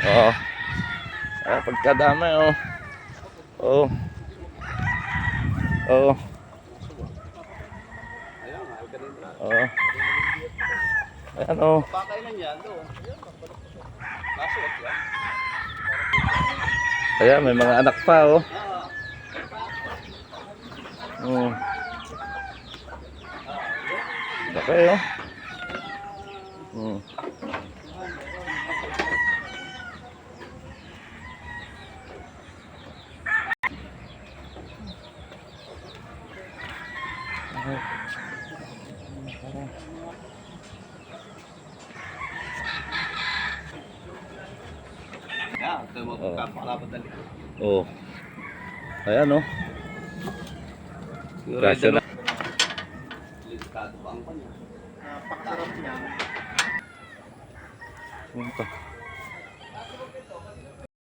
Oo. Pagkadami oh. Oo. Oo. Oo. Ayan oh. Ayan, may mga anak pa oh. Oh. Okay oh. Hmm. Oh. Ayan oh. Grasya na. Napakasarap niya. Punta.